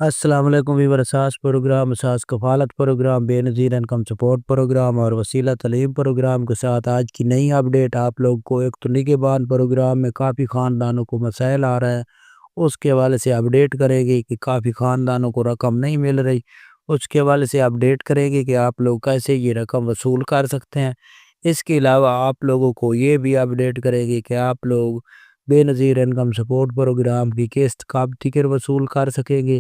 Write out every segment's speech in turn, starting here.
السلام علیکم ویور اساس پروگرام اساس کفالت پروگرام بے نظیر انکم سپورٹ پروگرام اور وسیلہ تعلیم پروگرام کے ساتھ آج کی نئی اپڈیٹ آپ لوگ کو ایک تو نگہبان پروگرام میں کافی خاندانوں کو مسائل آ رہا ہے، اس کے حوالے سے اپڈیٹ کرے گی کہ کافی خاندانوں کو رقم نہیں مل رہی، اس کے حوالے سے اپڈیٹ کرے گی کہ آپ لوگ کیسے یہ رقم وصول کر سکتے ہیں۔ اس کے علاوہ آپ لوگوں کو یہ بھی اپڈیٹ کرے گی کہ آپ لوگ بے نظیر انکم سپورٹ پروگرام کی قسط کب ٹکٹ وصول کر سکیں گے،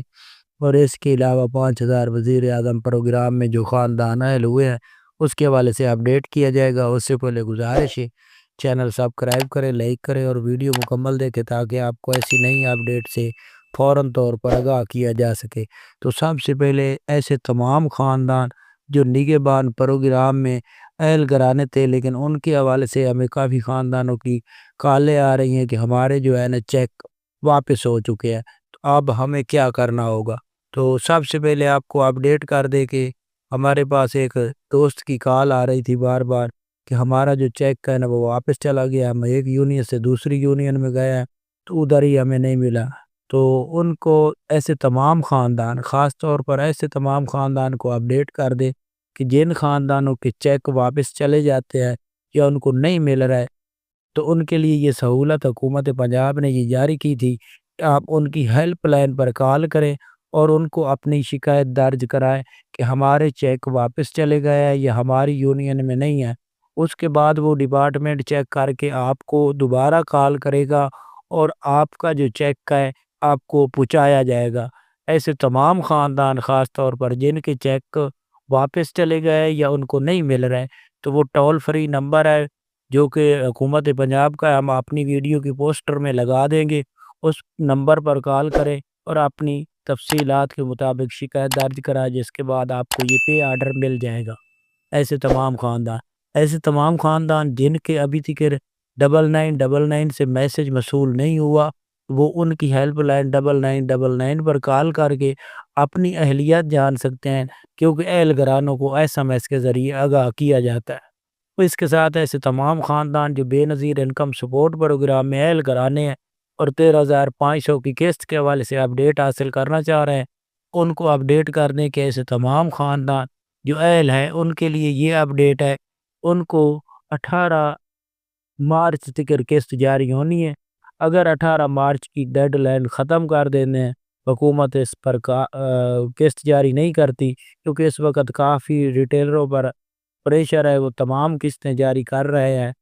اور اس کے علاوہ 5000 وزیر اعظم پروگرام میں جو خاندان اہل ہوئے ہیں اس کے حوالے سے اپڈیٹ کیا جائے گا۔ اس سے پہلے گزارش ہے چینل سبسکرائب کریں، لائک کریں اور ویڈیو مکمل دیکھیں تاکہ آپ کو ایسی نئی اپڈیٹ سے فوراً طور پر آگاہ کیا جا سکے۔ تو سب سے پہلے ایسے تمام خاندان جو نگہبان پروگرام میں اہل گرانے تھے لیکن ان کے حوالے سے ہمیں کافی خاندانوں کی کالیں آ رہی ہیں کہ ہمارے جو ہے نا چیک واپس ہو چکے ہیں، تو اب ہمیں کیا کرنا ہوگا۔ تو سب سے پہلے آپ کو اپڈیٹ کر دے کہ ہمارے پاس ایک دوست کی کال آ رہی تھی بار بار کہ ہمارا جو چیک ہے نا وہ واپس چلا گیا، ہم ایک یونین سے دوسری یونین میں گئے ہیں تو ادھر ہی ہمیں نہیں ملا۔ تو ان کو ایسے تمام خاندان، خاص طور پر ایسے تمام خاندان کو اپڈیٹ کر دے کہ جن خاندانوں کے چیک واپس چلے جاتے ہیں یا ان کو نہیں مل رہا ہے، تو ان کے لیے یہ سہولت حکومت پنجاب نے یہ جاری کی تھی کہ آپ ان کی ہیلپ لائن پر کال کریں اور ان کو اپنی شکایت درج کرائیں کہ ہمارے چیک واپس چلے گئے ہیں یا ہماری یونین میں نہیں ہے۔ اس کے بعد وہ ڈپارٹمنٹ چیک کر کے آپ کو دوبارہ کال کرے گا اور آپ کا جو چیک ہے آپ کو پہنچایا جائے گا۔ ایسے تمام خاندان خاص طور پر جن کے چیک واپس چلے گئے یا ان کو نہیں مل رہے، تو وہ ٹول فری نمبر ہے جو کہ حکومت پنجاب کا ہے، ہم اپنی ویڈیو کی پوسٹر میں لگا دیں گے، اس نمبر پر کال کریں اور اپنی تفصیلات کے مطابق شکایت درج کرائے، جس کے بعد آپ کو یہ پے آرڈر مل جائے گا۔ ایسے تمام خاندان جن کے ابھی تک 9999 سے میسج موصول نہیں ہوا، وہ ان کی ہیلپ لائن 9999 پر کال کر کے اپنی اہلیت جان سکتے ہیں، کیونکہ اہل گرانوں کو SMS کے ذریعے آگاہ کیا جاتا ہے۔ اس کے ساتھ ایسے تمام خاندان جو بے نظیر انکم سپورٹ پروگرام میں اہل گرانے ہیں اور 13,500 کی قسط کے حوالے سے اپڈیٹ حاصل کرنا چاہ رہے ہیں، ان کو اپڈیٹ کرنے کے ایسے تمام خاندان جو اہل ہیں ان کے لیے یہ اپڈیٹ ہے، ان کو 18 مارچ تک قسط جاری ہونی ہے۔ اگر 18 مارچ کی ڈیڈ لائن ختم کر دینے ہیں، حکومت اس پر قسط جاری نہیں کرتی کیونکہ اس وقت کافی ریٹیلروں پر پریشر ہے، وہ تمام قسطیں جاری کر رہے ہیں۔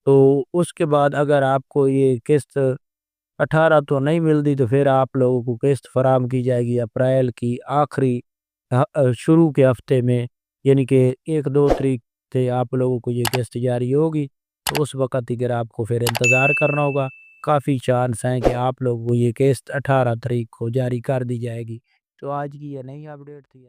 تو اس کے بعد اگر آپ کو یہ قسط 18 تو نہیں ملتی تو پھر آپ لوگوں کو قسط فراہم کی جائے گی اپریل کی آخری شروع کے ہفتے میں، یعنی کہ 1-2 تاریخ سے آپ لوگوں کو یہ قسط جاری ہوگی، تو اس وقت اگر آپ کو پھر انتظار کرنا ہوگا۔ کافی چانس ہیں کہ آپ لوگوں کو یہ قسط 18 تاریخ کو جاری کر دی جائے گی۔ تو آج کی یہ نئی اپڈیٹ تھی۔